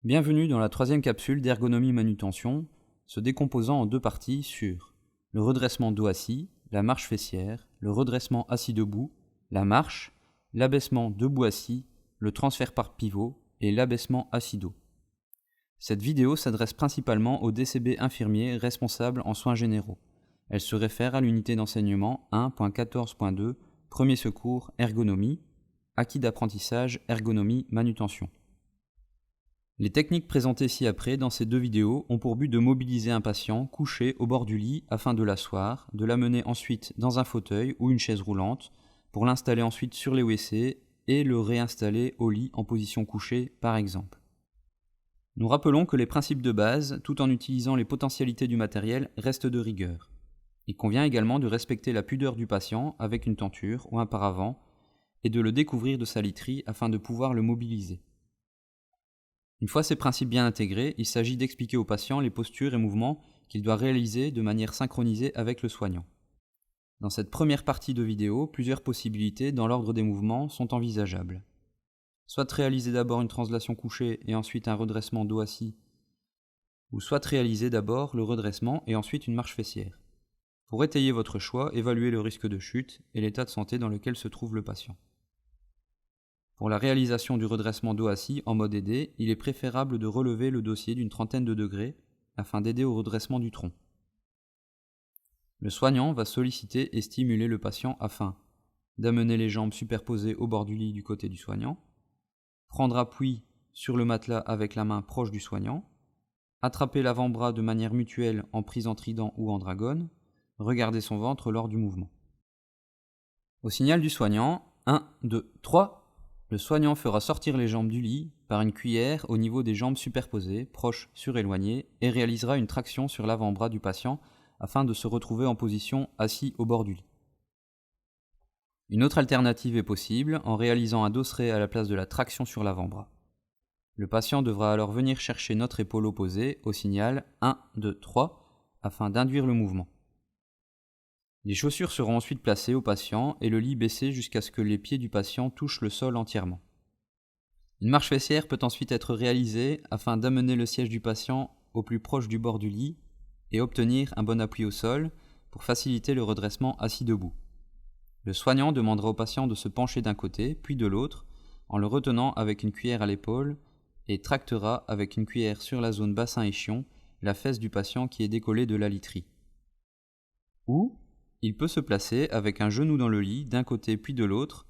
Bienvenue dans la troisième capsule d'ergonomie manutention, se décomposant en deux parties sur le redressement dos assis, la marche fessière, le redressement assis debout, la marche, l'abaissement debout assis, le transfert par pivot et l'abaissement assis dos. Cette vidéo s'adresse principalement aux DCB infirmiers responsables en soins généraux. Elle se réfère à l'unité d'enseignement 1.14.2, premier secours ergonomie, acquis d'apprentissage ergonomie manutention. Les techniques présentées ci-après dans ces deux vidéos ont pour but de mobiliser un patient couché au bord du lit afin de l'asseoir, de l'amener ensuite dans un fauteuil ou une chaise roulante, pour l'installer ensuite sur les WC et le réinstaller au lit en position couchée par exemple. Nous rappelons que les principes de base, tout en utilisant les potentialités du matériel, restent de rigueur. Il convient également de respecter la pudeur du patient avec une tenture ou un paravent et de le découvrir de sa literie afin de pouvoir le mobiliser. Une fois ces principes bien intégrés, il s'agit d'expliquer au patient les postures et mouvements qu'il doit réaliser de manière synchronisée avec le soignant. Dans cette première partie de vidéo, plusieurs possibilités dans l'ordre des mouvements sont envisageables. Soit réaliser d'abord une translation couchée et ensuite un redressement dos assis, ou soit réaliser d'abord le redressement et ensuite une marche fessière. Pour étayer votre choix, évaluez le risque de chute et l'état de santé dans lequel se trouve le patient. Pour la réalisation du redressement dos assis en mode aidé, il est préférable de relever le dossier d'une trentaine de degrés afin d'aider au redressement du tronc. Le soignant va solliciter et stimuler le patient afin d'amener les jambes superposées au bord du lit du côté du soignant, prendre appui sur le matelas avec la main proche du soignant, attraper l'avant-bras de manière mutuelle en prise en trident ou en dragonne, regarder son ventre lors du mouvement. Au signal du soignant, 1, 2, 3, le soignant fera sortir les jambes du lit par une cuillère au niveau des jambes superposées, proches suréloignées, et réalisera une traction sur l'avant-bras du patient afin de se retrouver en position assis au bord du lit. Une autre alternative est possible en réalisant un dosseret à la place de la traction sur l'avant-bras. Le patient devra alors venir chercher notre épaule opposée au signal 1, 2, 3 afin d'induire le mouvement. Les chaussures seront ensuite placées au patient et le lit baissé jusqu'à ce que les pieds du patient touchent le sol entièrement. Une marche fessière peut ensuite être réalisée afin d'amener le siège du patient au plus proche du bord du lit et obtenir un bon appui au sol pour faciliter le redressement assis debout. Le soignant demandera au patient de se pencher d'un côté puis de l'autre en le retenant avec une cuillère à l'épaule et tractera avec une cuillère sur la zone bassin-ischion la fesse du patient qui est décollée de la literie. Ou il peut se placer avec un genou dans le lit d'un côté puis de l'autre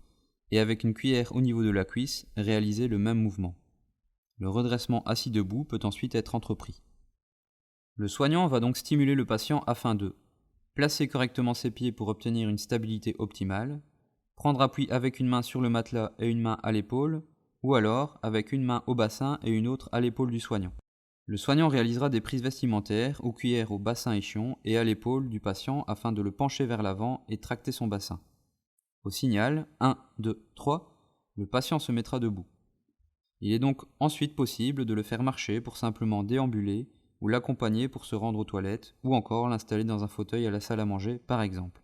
et avec une cuillère au niveau de la cuisse réaliser le même mouvement. Le redressement assis debout peut ensuite être entrepris. Le soignant va donc stimuler le patient afin de placer correctement ses pieds pour obtenir une stabilité optimale, prendre appui avec une main sur le matelas et une main à l'épaule, ou alors avec une main au bassin et une autre à l'épaule du soignant. Le soignant réalisera des prises vestimentaires ou cuillères au bassin-ischion et à l'épaule du patient afin de le pencher vers l'avant et tracter son bassin. Au signal 1, 2, 3, le patient se mettra debout. Il est donc ensuite possible de le faire marcher pour simplement déambuler ou l'accompagner pour se rendre aux toilettes ou encore l'installer dans un fauteuil à la salle à manger par exemple.